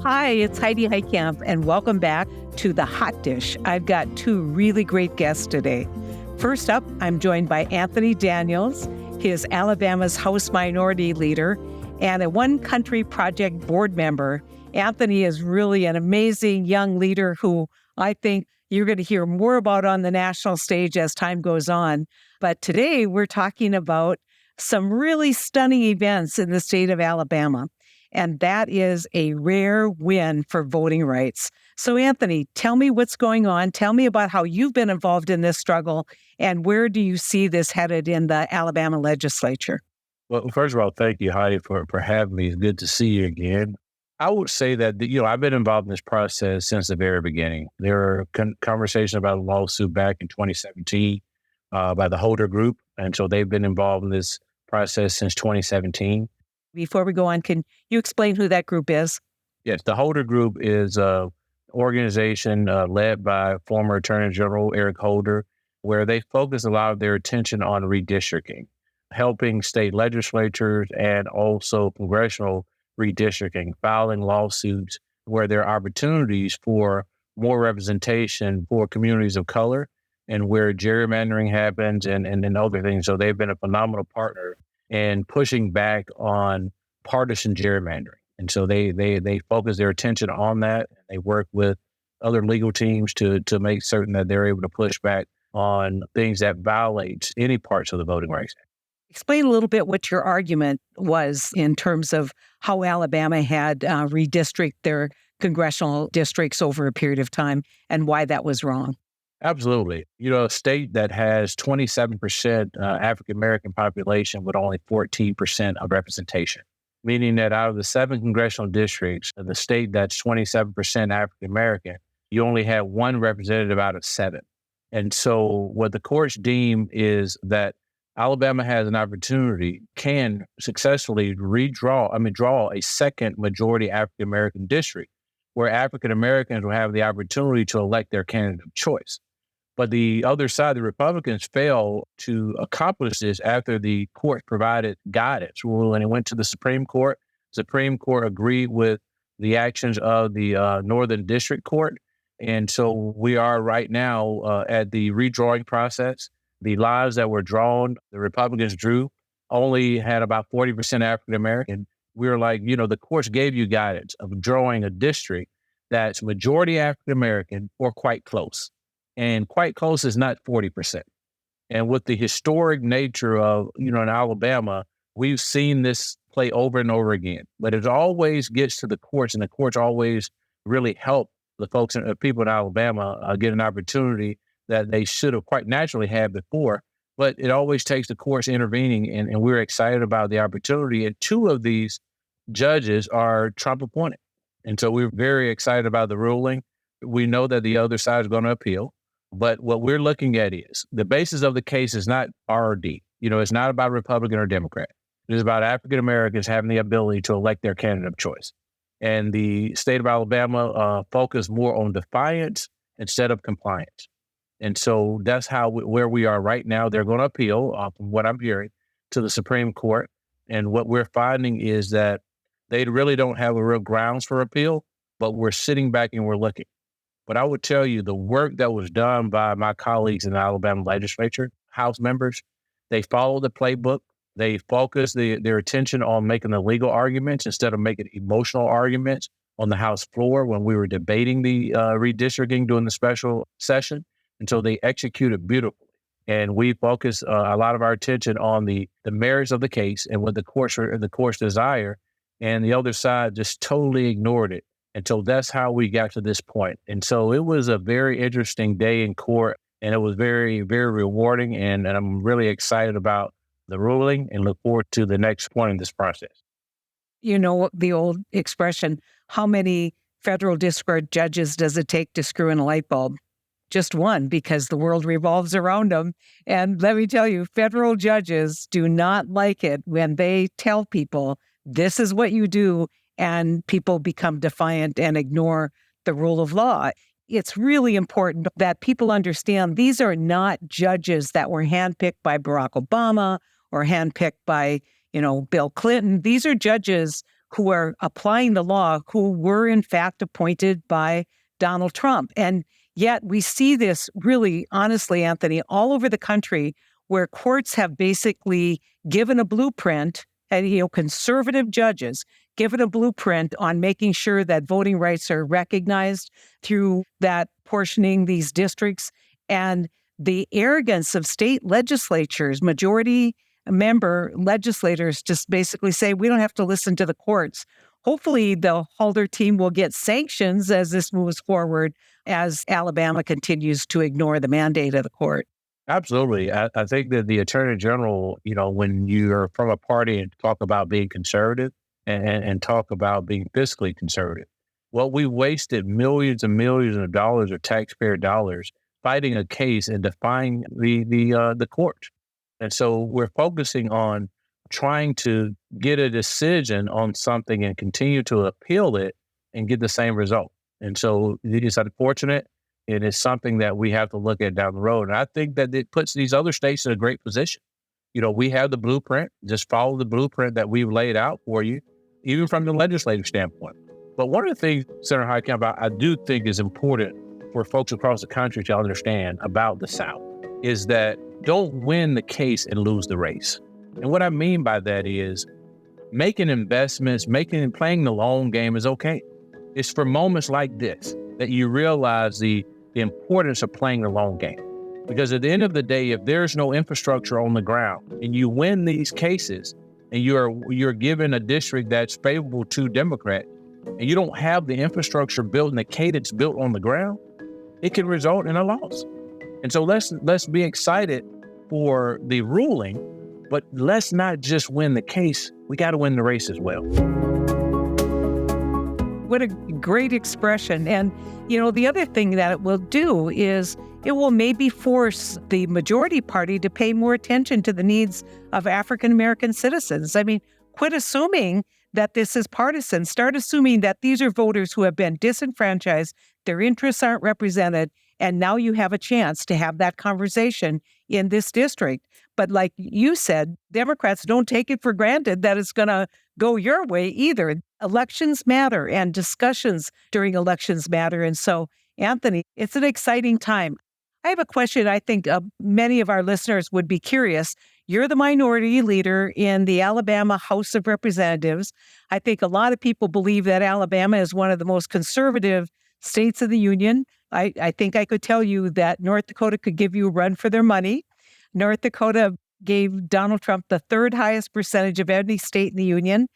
Hi, it's Heidi and welcome back to The Hot Dish. I've got two really great guests today. First up, I'm joined by Anthony Daniels. He is Alabama's House Minority Leader and a One Country Project board member. Anthony is really an amazing young leader who I think you're going to hear more about on the national stage as time goes on. But today we're talking about some really stunning events in the state of Alabama. And that is a rare win for voting rights. So, Anthony, tell me what's going on. Tell me about how you've been involved in this struggle, and where do you see this headed in the Alabama legislature? Well, first of all, thank you, Heidi, for having me. It's good to see you again. I would say that, I've been involved in this process since the very beginning. There were conversations about a lawsuit back in 2017 by the Holder Group, and so they've been involved in this process since 2017. Before we go on, can you explain who that group is? Yes, the Holder Group is an organization led by former Attorney General Eric Holder, where they focus a lot of their attention on redistricting, helping state legislatures and also congressional redistricting, filing lawsuits where there are opportunities for more representation for communities of color and where gerrymandering happens and other things. So they've been a phenomenal partner and pushing back on partisan gerrymandering. And so they focus their attention on that. They work with other legal teams to make certain that they're able to push back on things that violate any parts of the Voting Rights Act. Explain a little bit what your argument was in terms of how Alabama had redistricted their congressional districts over a period of time and why that was wrong. Absolutely. A state that has 27% African-American population with only 14% of representation, meaning that out of the 7 congressional districts, the state that's 27% African-American, you only have 1 representative out of 7. And so what the courts deem is that Alabama has an opportunity, can successfully draw a second majority African-American district where African-Americans will have the opportunity to elect their candidate of choice. But the other side, the Republicans, failed to accomplish this after the court provided guidance. When it went to the Supreme Court, Supreme Court agreed with the actions of the Northern District Court. And so we are right now at the redrawing process. The lines that were drawn, the Republicans drew, only had about 40% African-American. We were like, the courts gave you guidance of drawing a district that's majority African-American or quite close. And quite close is not 40%. And with the historic nature of, in Alabama, we've seen this play over and over again. But it always gets to the courts, and the courts always really help the folks and people in Alabama get an opportunity that they should have quite naturally had before. But it always takes the courts intervening, and we're excited about the opportunity. And 2 of these judges are Trump appointed. And so we're very excited about the ruling. We know that the other side is going to appeal. But what we're looking at is the basis of the case is not R or D. It's not about Republican or Democrat. It is about African Americans having the ability to elect their candidate of choice. And the state of Alabama focused more on defiance instead of compliance. And so that's where we are right now. They're going to appeal, from what I'm hearing, to the Supreme Court. And what we're finding is that they really don't have a real grounds for appeal, but we're sitting back and we're looking. But I would tell you the work that was done by my colleagues in the Alabama legislature, House members, they followed the playbook. They focused their attention on making the legal arguments instead of making emotional arguments on the House floor when we were debating the redistricting during the special session. And so they executed beautifully. And we focused a lot of our attention on the merits of the case and what the court's desire. And the other side just totally ignored it. And so that's how we got to this point. And so it was a very interesting day in court, and it was very, very rewarding. And I'm really excited about the ruling and look forward to the next point in this process. The old expression, how many federal district judges does it take to screw in a light bulb? Just one, because the world revolves around them. And let me tell you, federal judges do not like it when they tell people, this is what you do, and people become defiant and ignore the rule of law. It's really important that people understand these are not judges that were handpicked by Barack Obama or handpicked by, Bill Clinton. These are judges who are applying the law who were in fact appointed by Donald Trump. And yet we see this really, honestly, Anthony, all over the country where courts have basically given a blueprint and, conservative judges given a blueprint on making sure that voting rights are recognized through that portioning these districts. And the arrogance of state legislatures, majority member legislators just basically say, we don't have to listen to the courts. Hopefully the Halder team will get sanctions as this moves forward, as Alabama continues to ignore the mandate of the court. Absolutely. I think that the Attorney General, when you're from a party and talk about being conservative and talk about being fiscally conservative, well, we wasted millions and millions of dollars of taxpayer dollars fighting a case and defying the court. And so we're focusing on trying to get a decision on something and continue to appeal it and get the same result. And so it's unfortunate. It is something that we have to look at down the road. And I think that it puts these other states in a great position. We have the blueprint, just follow the blueprint that we've laid out for you, even from the legislative standpoint. But one of the things, Senator Heidi, I do think is important for folks across the country to understand about the South is that don't win the case and lose the race. And what I mean by that is making investments, playing the long game is okay. It's for moments like this that you realize the importance of playing the long game. Because at the end of the day, if there's no infrastructure on the ground and you win these cases and you're given a district that's favorable to Democrats and you don't have the infrastructure built and the cadence built on the ground, it can result in a loss. And so let's be excited for the ruling, but let's not just win the case. We got to win the race as well. What a great expression. And, the other thing that it will do is it will maybe force the majority party to pay more attention to the needs of African-American citizens. I mean, quit assuming that this is partisan. Start assuming that these are voters who have been disenfranchised, their interests aren't represented, and now you have a chance to have that conversation in this district. But like you said, Democrats don't take it for granted that it's going to go your way either. Elections matter and discussions during elections matter. And so, Anthony, it's an exciting time. I have a question I think many of our listeners would be curious. You're the minority leader in the Alabama House of Representatives. I think a lot of people believe that Alabama is one of the most conservative states of the union. I think I could tell you that North Dakota could give you a run for their money. North Dakota gave Donald Trump the third highest percentage of any state in the union,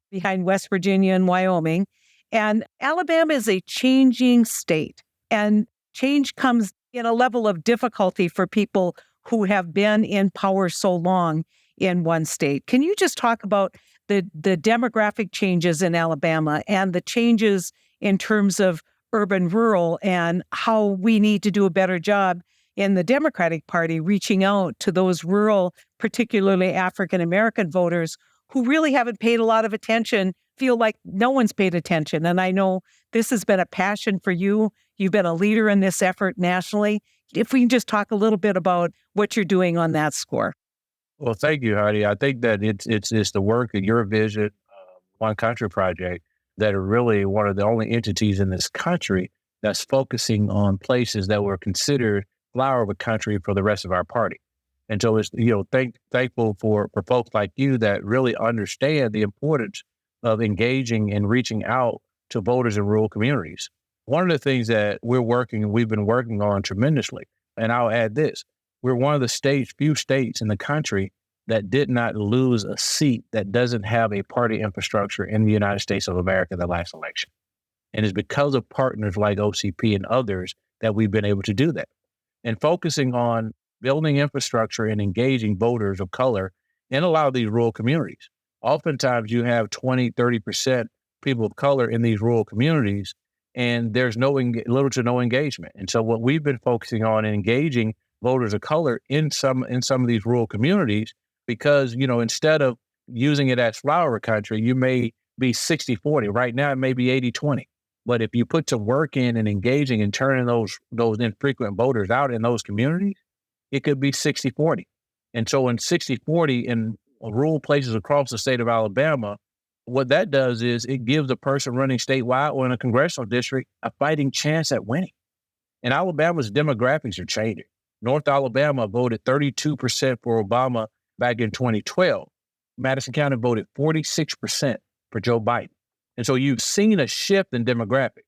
behind West Virginia and Wyoming. And Alabama is a changing state. And change comes in a level of difficulty for people who have been in power so long in one state. Can you just talk about the demographic changes in Alabama and the changes in terms of urban rural and how we need to do a better job in the Democratic Party reaching out to those rural, particularly African-American voters who really haven't paid a lot of attention, feel like no one's paid attention. And I know this has been a passion for you. You've been a leader in this effort nationally. If we can just talk a little bit about what you're doing on that score. Well, thank you, Heidi. I think that it's the work of your vision, One Country Project, that are really one of the only entities in this country that's focusing on places that were considered flower of a country for the rest of our party. And so it's, thankful for folks like you that really understand the importance of engaging and reaching out to voters in rural communities. One of the things that we've been working on tremendously, and I'll add this, we're one of the few states in the country that did not lose a seat that doesn't have a party infrastructure in the United States of America in the last election. And it's because of partners like OCP and others that we've been able to do that. And focusing on building infrastructure and engaging voters of color in a lot of these rural communities. Oftentimes you have 20, 30% people of color in these rural communities, and there's little to no engagement. And so what we've been focusing on and engaging voters of color in some of these rural communities, because, instead of using it as flower country, you may be 60-40. Right now, it may be 80-20. But if you put some work in and engaging and turning those infrequent voters out in those communities, it could be 60-40. And so in 60-40 in rural places across the state of Alabama, What that does is it gives a person running statewide or in a congressional district a fighting chance at winning. And Alabama's demographics are changing. North Alabama voted 32% for Obama back in 2012. Madison County voted 46% for Joe Biden. And so you've seen a shift in demographics.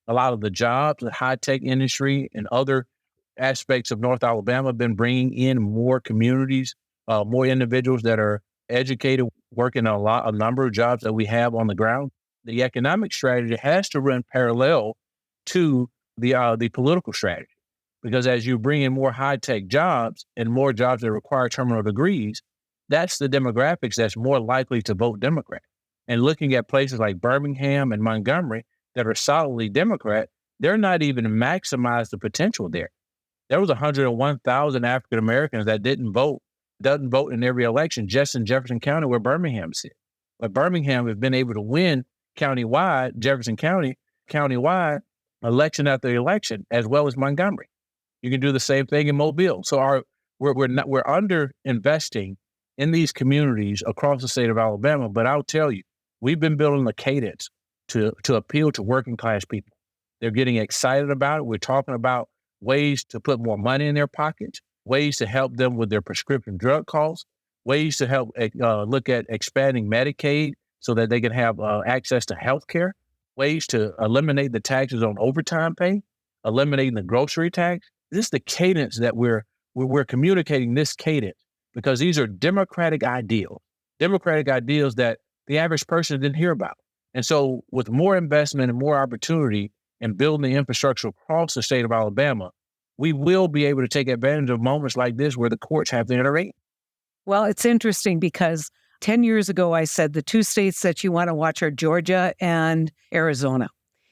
A lot of the jobs, the high-tech industry and other aspects of North Alabama have been bringing in more communities, more individuals that are educated, working a number of jobs that we have on the ground. The economic strategy has to run parallel to the political strategy, because as you bring in more high-tech jobs and more jobs that require terminal degrees, that's the demographics that's more likely to vote Democrat. And looking at places like Birmingham and Montgomery that are solidly Democrat, they're not even maximize the potential there. There was 101,000 African Americans that doesn't vote in every election, just in Jefferson County where Birmingham sits. But Birmingham has been able to win countywide, Jefferson County, countywide, election after election, as well as Montgomery. You can do the same thing in Mobile. So we're under investing in these communities across the state of Alabama. But I'll tell you, we've been building a cadence to appeal to working class people. They're getting excited about it. We're talking about ways to put more money in their pockets, ways to help them with their prescription drug costs, ways to help look at expanding Medicaid so that they can have access to health care, ways to eliminate the taxes on overtime pay, eliminating the grocery tax. This is the cadence that we're communicating, this cadence, because these are democratic ideals that the average person didn't hear about. And so with more investment and more opportunity in building the infrastructure across the state of Alabama, we will be able to take advantage of moments like this where the courts have to intervene. Well, it's interesting because 10 years ago, I said the two states that you want to watch are Georgia and Arizona.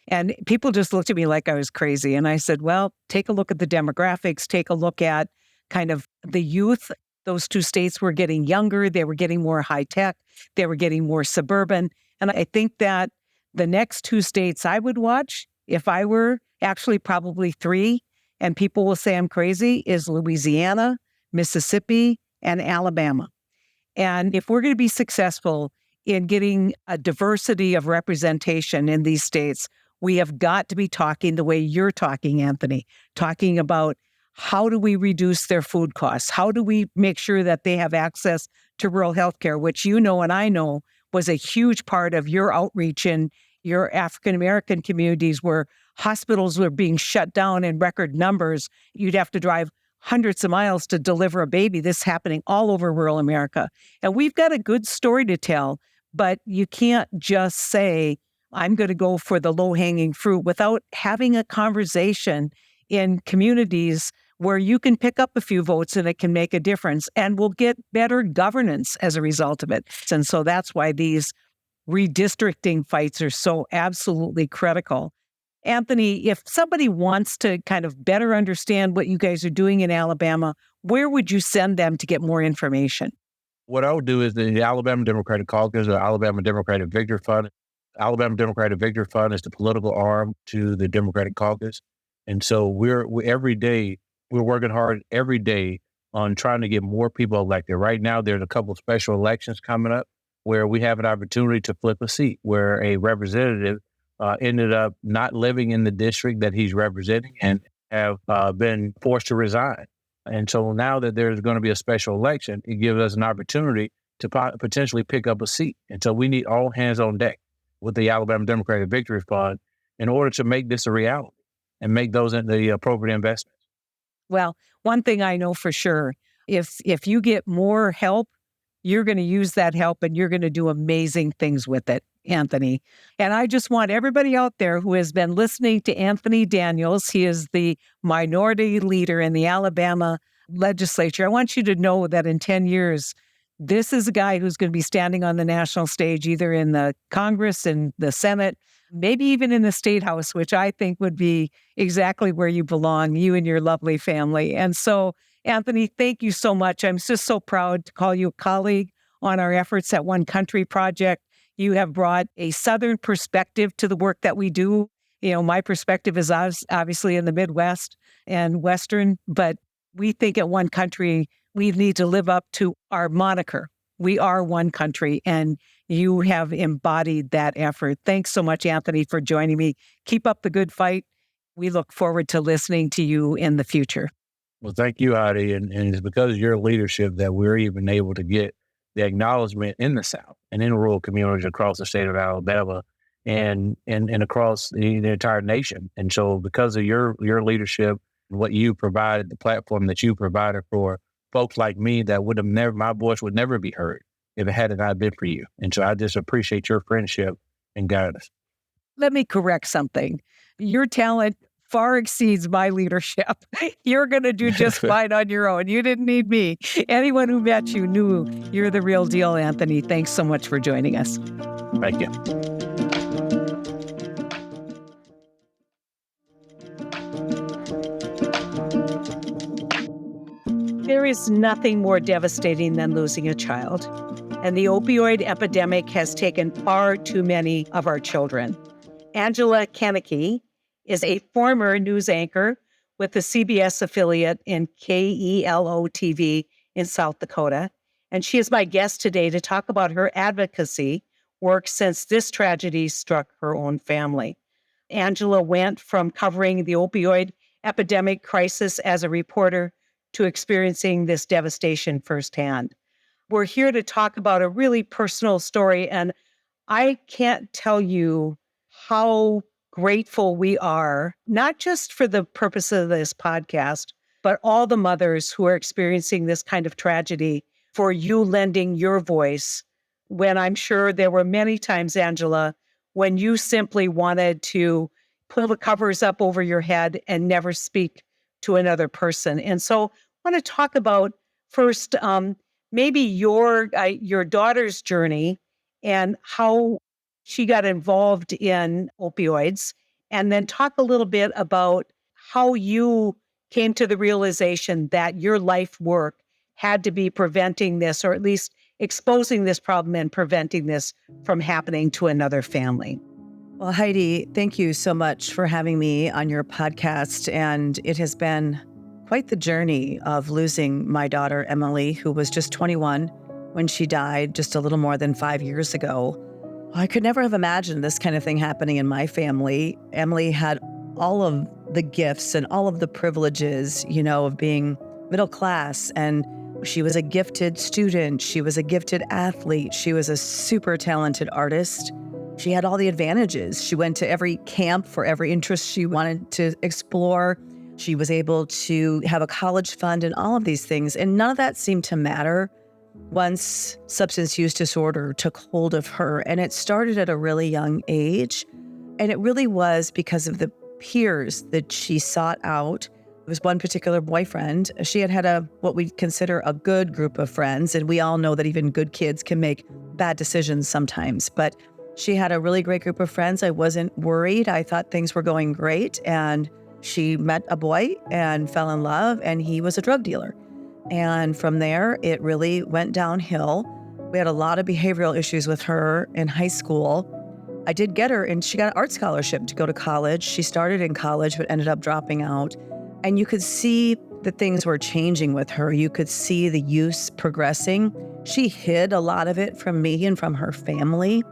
And people just looked at me like I was crazy. And I said, well, take a look at the demographics, take a look at kind of the youth. Those two states were getting younger. They were getting more high tech. They were getting more suburban. And I think that the next two states I would watch, if I were actually probably three, and people will say I'm crazy, is Louisiana, Mississippi, and Alabama. And if we're going to be successful in getting a diversity of representation in these states, we have got to be talking the way you're talking, Anthony, talking about how do we reduce their food costs? How do we make sure that they have access to rural health care, which you know and I know was a huge part of your outreach in your African-American communities where hospitals were being shut down in record numbers. You'd have to drive hundreds of miles to deliver a baby. This is happening all over rural America. And we've got a good story to tell, but you can't just say, I'm going to go for the low-hanging fruit without having a conversation in communities where you can pick up a few votes and it can make a difference, and we'll get better governance as a result of it. And so that's why these redistricting fights are so absolutely critical. Anthony, if somebody wants to kind of better understand what you guys are doing in Alabama, where would you send them to get more information? What I would do is the Alabama Democratic Caucus or Alabama Democratic Victory Fund. Alabama Democratic Victory Fund is the political arm to the Democratic Caucus. And so we're working hard every day on trying to get more people elected. Right now, there's a couple of special elections coming up where we have an opportunity to flip a seat, where a representative ended up not living in the district that he's representing and have been forced to resign. And so now that there's going to be a special election, it gives us an opportunity to potentially pick up a seat. And so we need all hands on deck with the Alabama Democratic Victory Fund in order to make this a reality and make those the appropriate investments. Well, one thing I know for sure, if you get more help, you're going to use that help and you're going to do amazing things with it, Anthony. And I just want everybody out there who has been listening to Anthony Daniels, he is the minority leader in the Alabama legislature. I want you to know that in 10 years, this is a guy who's going to be standing on the national stage, either in the Congress and the Senate, maybe even in the State House, which I think would be exactly where you belong, you and your lovely family. And so, Anthony, thank you so much. I'm just so proud to call you a colleague on our efforts at One Country Project. You have brought a Southern perspective to the work that we do. You know, my perspective is obviously in the Midwest and Western, but we think at One Country, we need to live up to our moniker. We are one country, and you have embodied that effort. Thanks so much, Anthony, for joining me. Keep up the good fight. We look forward to listening to you in the future. Well, thank you, Heidi. And it's because of your leadership that we're even able to get the acknowledgement in the South and in rural communities across the state of Alabama and across the entire nation. And so because of your leadership and what you provided, the platform that you provided for folks like me that would have never, my voice would never be heard if it had not been for you. And so I just appreciate your friendship and guidance. Let me correct something. Your talent far exceeds my leadership. You're going to do just fine on your own. You didn't need me. Anyone who met you knew you're the real deal, Anthony. Thanks so much for joining us. Thank you. There is nothing more devastating than losing a child, and the opioid epidemic has taken far too many of our children. Angela Kennecke is a former news anchor with the CBS affiliate in KELO TV in South Dakota, and she is my guest today to talk about her advocacy work since this tragedy struck her own family. Angela went from covering the opioid epidemic crisis as a reporter to experiencing this devastation firsthand. We're here to talk about a really personal story, and I can't tell you how grateful we are, not just for the purpose of this podcast, but all the mothers who are experiencing this kind of tragedy, for you lending your voice when I'm sure there were many times, Angela, when you simply wanted to pull the covers up over your head and never speak to another person. And so I want to talk about first, maybe your daughter's journey and how she got involved in opioids, and then talk a little bit about how you came to the realization that your life work had to be preventing this, or at least exposing this problem and preventing this from happening to another family. Well, Heidi, thank you so much for having me on your podcast. And it has been quite the journey of losing my daughter, Emily, who was just 21 when she died just a little more than 5 years ago. I could never have imagined this kind of thing happening in my family. Emily had all of the gifts and all of the privileges, of being middle class. And she was a gifted student. She was a gifted athlete. She was a super talented artist. She had all the advantages. She went to every camp for every interest she wanted to explore. She was able to have a college fund and all of these things. And none of that seemed to matter once substance use disorder took hold of her. And it started at a really young age. And it really was because of the peers that she sought out. It was one particular boyfriend. She had what we consider a good group of friends. And we all know that even good kids can make bad decisions sometimes. But she had a really great group of friends. I wasn't worried. I thought things were going great. And she met a boy and fell in love, and he was a drug dealer. And from there, it really went downhill. We had a lot of behavioral issues with her in high school. I did get her, and she got an art scholarship to go to college. She started in college, but ended up dropping out. And you could see that things were changing with her. You could see the use progressing. She hid a lot of it from me and from her family.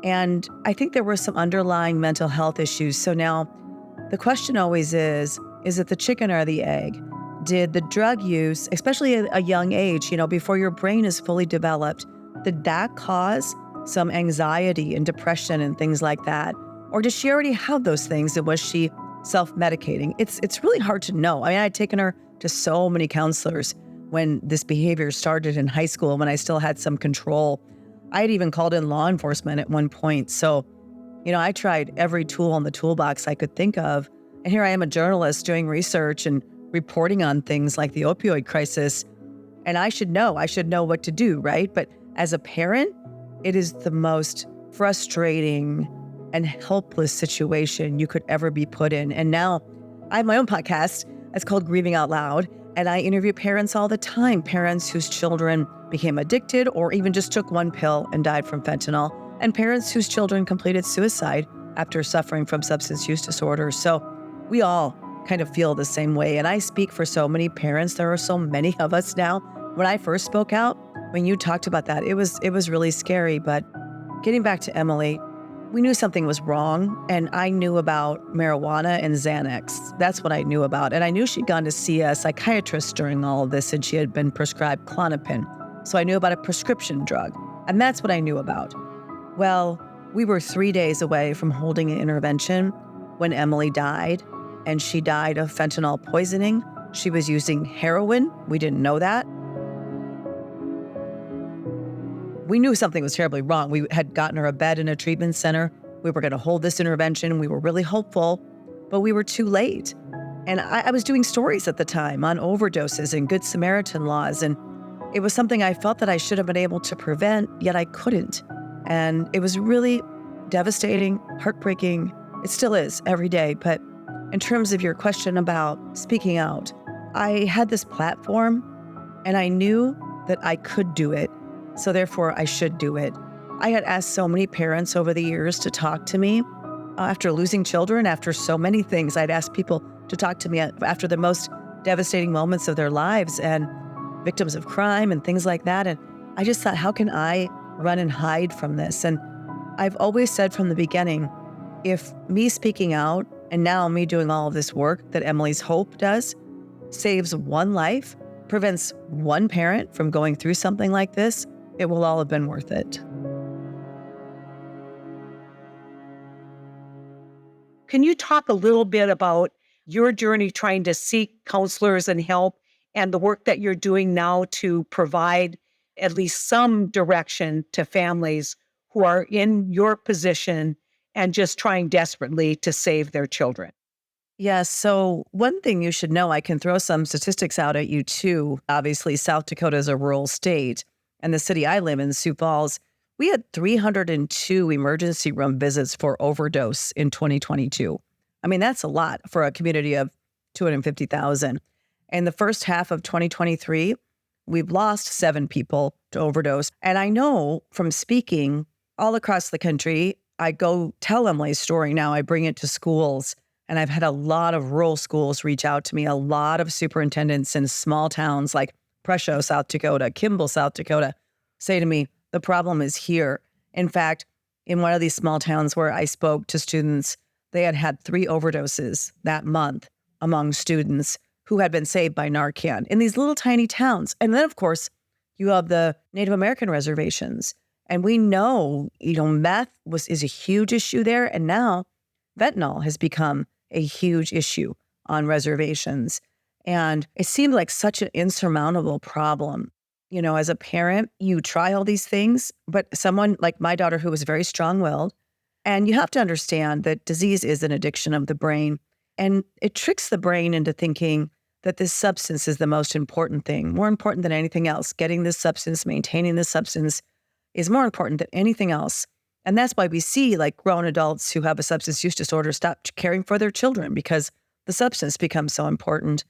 And I think there were some underlying mental health issues. So now the question always is it the chicken or the egg? Did the drug use, especially at a young age, before your brain is fully developed, did that cause some anxiety and depression and things like that? Or did she already have those things, and was she self-medicating? It's really hard to know. I mean, I'd taken her to so many counselors when this behavior started in high school, when I still had some control. I had even called in law enforcement at one point. So, I tried every tool in the toolbox I could think of. And here I am, a journalist doing research and reporting on things like the opioid crisis. And I should know what to do, right? But as a parent, it is the most frustrating and helpless situation you could ever be put in. And now I have my own podcast. It's called Grieving Out Loud. And I interview parents all the time, parents whose children became addicted or even just took one pill and died from fentanyl, and parents whose children completed suicide after suffering from substance use disorder. So we all kind of feel the same way. And I speak for so many parents. There are so many of us now. When I first spoke out, when you talked about that, it was really scary. But getting back to Emily, we knew something was wrong, and I knew about marijuana and Xanax. That's what I knew about. And I knew she'd gone to see a psychiatrist during all of this, and she had been prescribed Klonopin. So I knew about a prescription drug, and that's what I knew about. Well, we were 3 days away from holding an intervention when Emily died, and she died of fentanyl poisoning. She was using heroin. We didn't know that. We knew something was terribly wrong. We had gotten her a bed in a treatment center. We were going to hold this intervention. We were really hopeful, but we were too late. And I was doing stories at the time on overdoses and Good Samaritan laws, and it was something I felt that I should have been able to prevent, yet I couldn't. And it was really devastating, heartbreaking. It still is every day. But in terms of your question about speaking out, I had this platform, and I knew that I could do it. So therefore, I should do it. I had asked so many parents over the years to talk to me after losing children, after so many things. I'd asked people to talk to me after the most devastating moments of their lives and victims of crime and things like that. And I just thought, how can I run and hide from this? And I've always said from the beginning, if me speaking out and now me doing all of this work that Emily's Hope does saves one life, prevents one parent from going through something like this, it will all have been worth it. Can you talk a little bit about your journey trying to seek counselors and help and the work that you're doing now to provide at least some direction to families who are in your position and just trying desperately to save their children? Yes. So one thing you should know, I can throw some statistics out at you too. Obviously, South Dakota is a rural state, and the city I live in, Sioux Falls, we had 302 emergency room visits for overdose in 2022. I mean, that's a lot for a community of 250,000. In the first half of 2023, we've lost 7 people to overdose. And I know from speaking all across the country, I go tell Emily's story now. I bring it to schools. And I've had a lot of rural schools reach out to me, a lot of superintendents in small towns like Presho, South Dakota, Kimball, South Dakota, say to me, the problem is here. In fact, in one of these small towns where I spoke to students, they had had 3 overdoses that month among students who had been saved by Narcan in these little tiny towns. And then, of course, you have the Native American reservations. And we know, meth is a huge issue there. And now fentanyl has become a huge issue on reservations. And it seemed like such an insurmountable problem. As a parent, you try all these things, but someone like my daughter who was very strong-willed, and you have to understand that disease is an addiction of the brain, and it tricks the brain into thinking that this substance is the most important thing, more important than anything else. Getting this substance, maintaining this substance is more important than anything else. And that's why we see like grown adults who have a substance use disorder stop caring for their children because the substance becomes so important.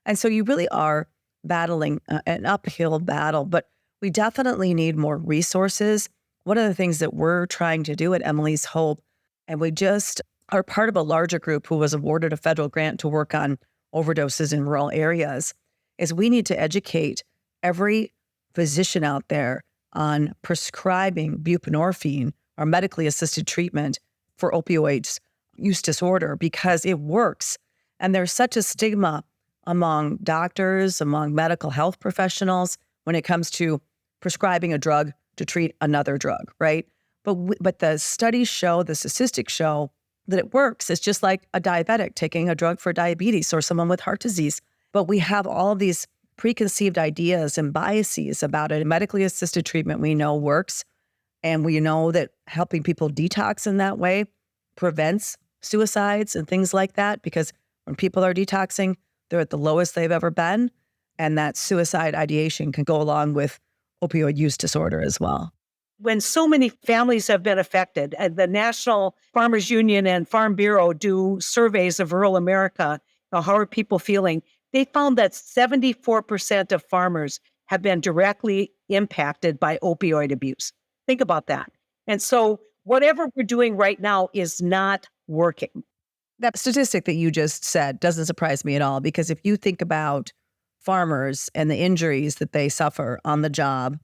And so you really are battling an uphill battle, but we definitely need more resources. One of the things that we're trying to do at Emily's Hope, and we just are part of a larger group who was awarded a federal grant to work on overdoses in rural areas, is we need to educate every physician out there on prescribing buprenorphine or medically assisted treatment for opioids use disorder because it works. And there's such a stigma among doctors, among medical health professionals when it comes to prescribing a drug to treat another drug, right? But the studies show, the statistics show that it works. It's just like a diabetic taking a drug for diabetes or someone with heart disease. But we have all of these preconceived ideas and biases about it. Medically assisted treatment we know works. And we know that helping people detox in that way prevents suicides and things like that, because when people are detoxing, they're at the lowest they've ever been. And that suicide ideation can go along with opioid use disorder as well. When so many families have been affected, and the National Farmers Union and Farm Bureau do surveys of rural America, how are people feeling? They found that 74% of farmers have been directly impacted by opioid abuse. Think about that. And so whatever we're doing right now is not working. That statistic that you just said doesn't surprise me at all, because if you think about farmers and the injuries that they suffer on the job,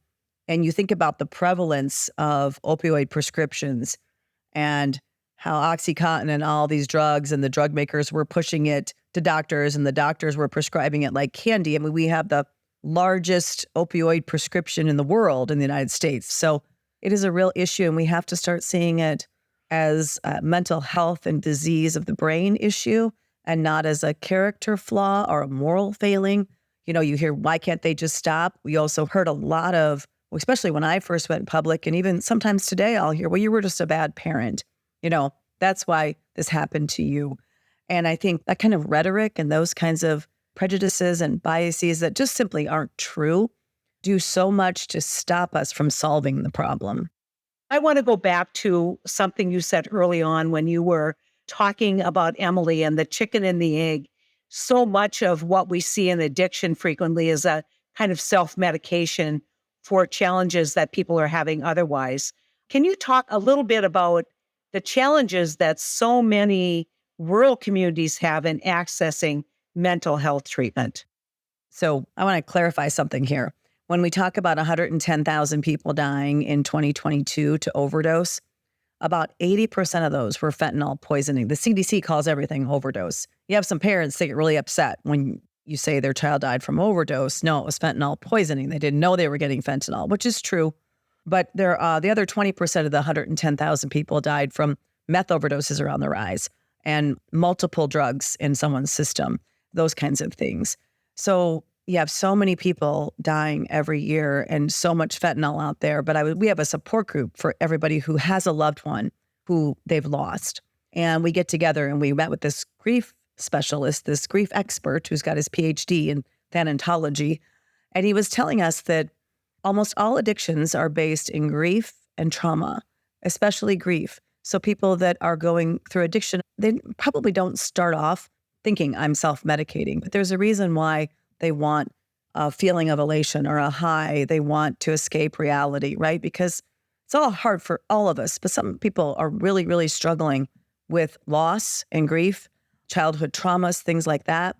and you think about the prevalence of opioid prescriptions and how Oxycontin and all these drugs and the drug makers were pushing it to doctors and the doctors were prescribing it like candy. I mean, we have the largest opioid prescription in the world in the United States. So it is a real issue, and we have to start seeing it as a mental health and disease of the brain issue and not as a character flaw or a moral failing. You know, you hear, why can't they just stop? We also heard a lot of, especially when I first went public, and even sometimes today I'll hear, well, you were just a bad parent. You know, that's why this happened to you. And I think that kind of rhetoric and those kinds of prejudices and biases that just simply aren't true do so much to stop us from solving the problem. I want to go back to something you said early on when you were talking about Emily and the chicken and the egg. So much of what we see in addiction frequently is a kind of self-medication for challenges that people are having otherwise. Can you talk a little bit about the challenges that so many rural communities have in accessing mental health treatment? So I want to clarify something here. When we talk about 110,000 people dying in 2022 to overdose, about 80% of those were fentanyl poisoning. The CDC calls everything overdose. You have some parents that get really upset when you say their child died from overdose. No, it was fentanyl poisoning. They didn't know they were getting fentanyl, which is true. But the other 20% of the 110,000 people died from meth overdoses are on the rise and multiple drugs in someone's system, those kinds of things. So you have so many people dying every year and so much fentanyl out there. But we have a support group for everybody who has a loved one who they've lost. And we get together and we met with this grief specialist, this grief expert who's got his PhD in thanatology. And he was telling us that almost all addictions are based in grief and trauma, especially grief. So people that are going through addiction, they probably don't start off thinking I'm self-medicating, but there's a reason why they want a feeling of elation or a high. They want to escape reality, right? Because it's all hard for all of us, but some people are really, really struggling with loss and grief, childhood traumas, things like that.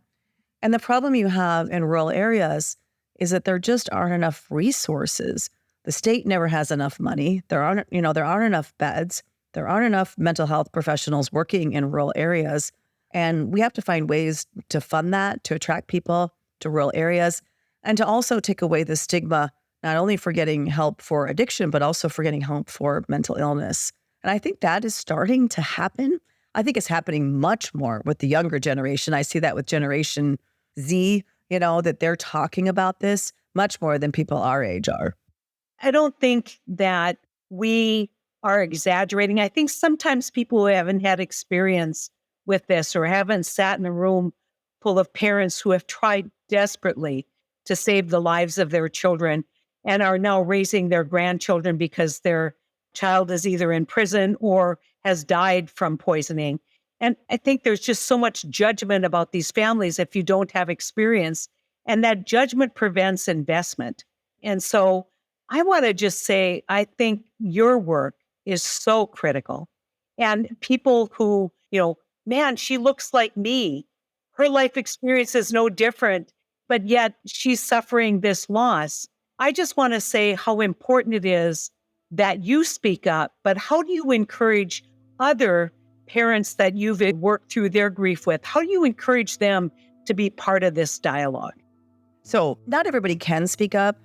And the problem you have in rural areas is that there just aren't enough resources. The state never has enough money. There aren't enough beds. There aren't enough mental health professionals working in rural areas. And we have to find ways to fund that, to attract people to rural areas, and to also take away the stigma, not only for getting help for addiction, but also for getting help for mental illness. And I think that is starting to happen. I think it's happening much more with the younger generation. I see that with Generation Z, that they're talking about this much more than people our age are. I don't think that we are exaggerating. I think sometimes people who haven't had experience with this or haven't sat in a room full of parents who have tried desperately to save the lives of their children and are now raising their grandchildren because their child is either in prison or has died from poisoning. And I think there's just so much judgment about these families if you don't have experience, and that judgment prevents investment. And so I want to just say, I think your work is so critical. And people who, man, she looks like me. Her life experience is no different, but yet she's suffering this loss. I just want to say how important it is that you speak up, but how do you encourage other parents that you've worked through their grief with? How do you encourage them to be part of this dialogue? So not everybody can speak up,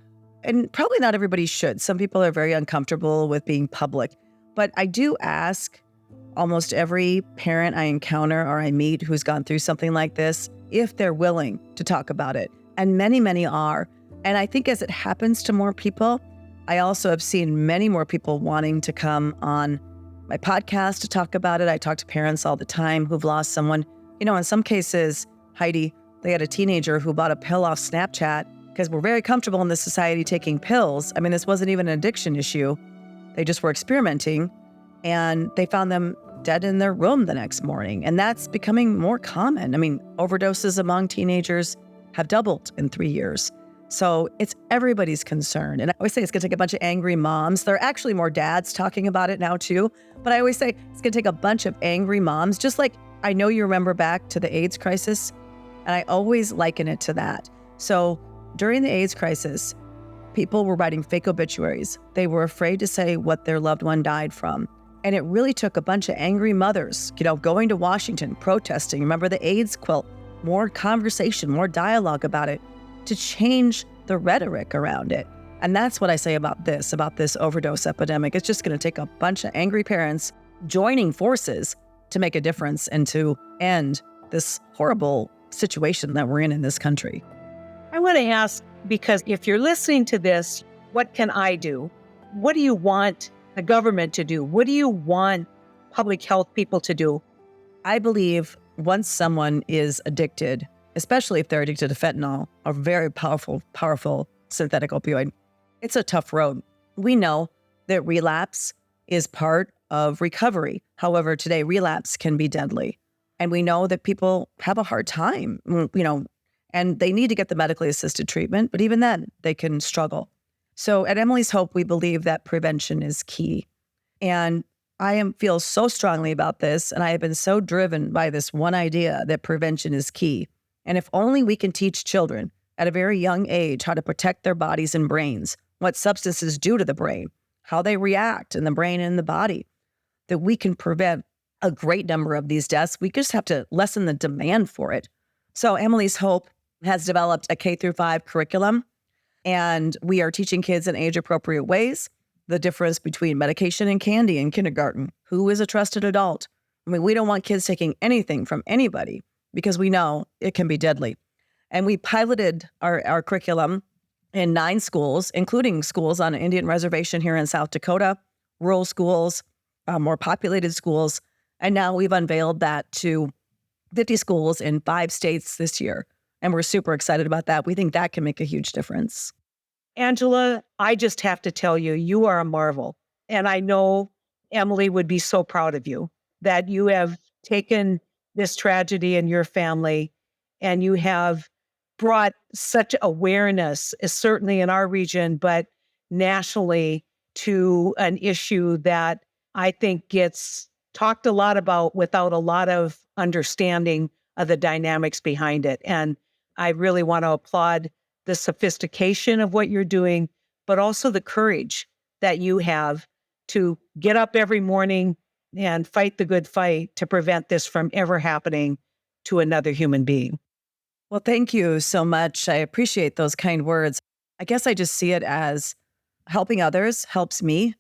and probably not everybody should. Some people are very uncomfortable with being public, but I do ask almost every parent I encounter or I meet who's gone through something like this if they're willing to talk about it. And many, many are. And I think as it happens to more people, I also have seen many more people wanting to come on my podcast to talk about it. I talk to parents all the time who've lost someone. In some cases, Heidi, they had a teenager who bought a pill off Snapchat because we're very comfortable in this society taking pills. I mean, this wasn't even an addiction issue. They just were experimenting, and they found them dead in their room the next morning. And that's becoming more common. I mean, overdoses among teenagers have doubled in 3 years. So it's everybody's concern. And I always say it's going to take a bunch of angry moms. There are actually more dads talking about it now too. But I always say it's going to take a bunch of angry moms, just like I know you remember back to the AIDS crisis. And I always liken it to that. So during the AIDS crisis, People were writing fake obituaries. They were afraid to say what their loved one died from. And it really took a bunch of angry mothers, going to Washington, protesting. Remember the AIDS quilt? More conversation, more dialogue about it to change the rhetoric around it. And that's what I say about this overdose epidemic. It's just going to take a bunch of angry parents joining forces to make a difference and to end this horrible situation that we're in this country. I want to ask, because if you're listening to this, what can I do? What do you want the government to do? What do you want public health people to do? I believe once someone is addicted, especially if they're addicted to fentanyl, a very powerful synthetic opioid, it's a tough road. We know that relapse is part of recovery. However, today relapse can be deadly. And we know that people have a hard time, and they need to get the medically assisted treatment, but even then they can struggle. So at Emily's Hope, we believe that prevention is key. And I feel so strongly about this, and I have been so driven by this one idea that prevention is key. And if only we can teach children at a very young age how to protect their bodies and brains, what substances do to the brain, how they react in the brain and in the body, that we can prevent a great number of these deaths. We just have to lessen the demand for it. So Emily's Hope has developed a K-5 curriculum, and we are teaching kids in age-appropriate ways the difference between medication and candy in kindergarten. Who is a trusted adult? We don't want kids taking anything from anybody because we know it can be deadly. And we piloted our curriculum in 9 schools, including schools on an Indian reservation here in South Dakota, rural schools, more populated schools. And now we've unveiled that to 50 schools in 5 states this year. And we're super excited about that. We think that can make a huge difference. Angela, I just have to tell you, you are a marvel. And I know Emily would be so proud of you that you have taken this tragedy in your family and you have brought such awareness, certainly in our region, but nationally, to an issue that I think gets talked a lot about without a lot of understanding of the dynamics behind it. And I really want to applaud the sophistication of what you're doing, but also the courage that you have to get up every morning and fight the good fight to prevent this from ever happening to another human being. Well, thank you so much. I appreciate those kind words. I guess I just see it as helping others helps me.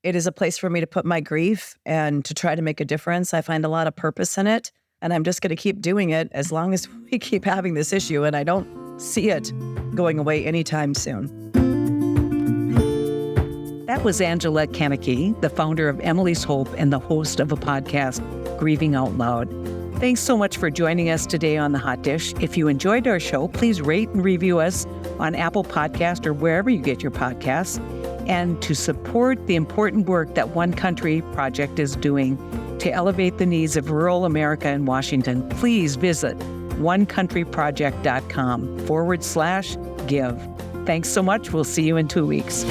It is a place for me to put my grief and to try to make a difference. I find a lot of purpose in it, and I'm just going to keep doing it as long as we keep having this issue, and I don't see it going away anytime soon. That was Angela Kennecke, the founder of Emily's Hope and the host of a podcast, Grieving Out Loud. Thanks so much for joining us today on The Hot Dish. If you enjoyed our show, please rate and review us on Apple Podcast or wherever you get your podcasts. And to support the important work that One Country Project is doing to elevate the needs of rural America and Washington, please visit onecountryproject.com/give. Thanks so much. We'll see you in 2 weeks.